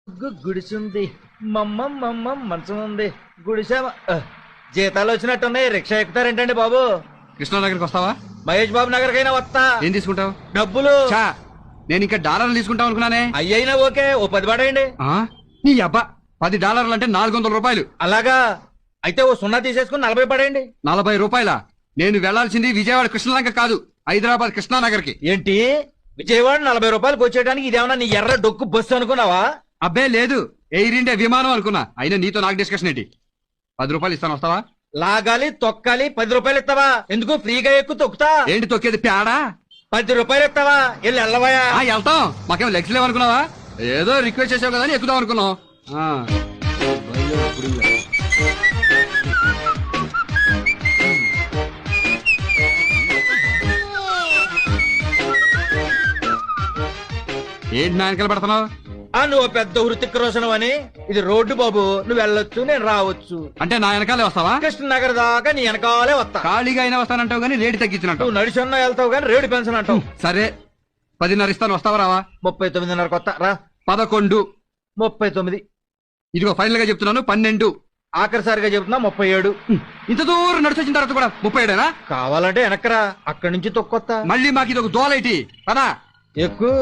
గుడిసుంది మంచం ఉంది గుడిసా జీతాలు వచ్చినట్టున్నాయి. రిక్షా ఎక్కుతారేంటండి బాబు? కృష్ణానగర్కి వస్తావా? మహేష్ బాబు నగర్కైనా వస్తా. ఏం తీసుకుంటావు? డబ్బులు. చా, నేను ఇంకా డాలర్లు తీసుకుంటావు అనుకున్నానే. అయ్యైనా ఓకే, ఓ 10 పడేయండి. నీ అబ్బా, $10 అంటే 400 రూపాయలు. అలాగా? అయితే ఓ 0 తీసేసుకుని 40 పడేయండి. 40 రూపాయల? నేను వెళ్లాల్సింది విజయవాడ కృష్ణలంక కాదు, హైదరాబాద్ కృష్ణానగర్ కి. ఏంటి విజయవాడ 40 రూపాయలకు వచ్చేయడానికి ఇదేమన్నా నీ ఎర్ర డొక్కు బస్సు అనుకున్నావా? అబ్బే లేదు, ఎయిర్ ఇండియా విమానం అనుకున్నా. అయినా నీతో నాకు డిస్కషన్ ఏంటి? 10 రూపాయలు ఇస్తాను, వస్తావా? లాగాలి తొక్కాలి, 10 రూపాయలు ఇస్తావా? ఎందుకు ఫ్రీగా ఎక్కు తొక్కుతా? ఏంటి తొక్కేది, పేడా? 10 రూపాయలు ఇస్తావా? వెళ్ళి వెళ్ళవయా. వెళ్తాం, మాకేం లెగ్స్ లేవనుకున్నావా? ఏదో రిక్వెస్ట్ చేసావు కదా అని ఎక్కుదాం అనుకున్నాం. ఏంటి నా వెనకాల పడుతున్నావు? నువ్వు పెద్ద హృతిక్ రోషన్ అని. ఇది రోడ్డు బాబు, నువ్వు వెళ్ళొచ్చు నేను రావచ్చు. అంటే నా వెనకాలే వస్తావా? కృష్ణనగర్ దాకా నీ వెనకాలే వస్తా. ఖాళీగా అయినా వస్తానంటావు గానీ రేటు తగ్గించినట్టు. నువ్వు నడిచన్నా వెళ్తావు గానీ రేటు పెన్షన్ అంటావు. సరే, 10:30 ఇస్తాను, వస్తావా రావా? 39:30 కొత్త రా. 11. 39. ఇదిగో ఫైనల్ గా చెప్తున్నాను, 12. ఆఖరిసారిగా చెప్తున్నా 37. ఇంత దూరం నడిచి వచ్చిన తర్వాత కూడా 37 కావాలంటే వెనకరా, అక్కడి నుంచి తొక్కొత్తా. మళ్ళీ మాకు ఇది ఒక దోలైటి పదా ఎక్కువ.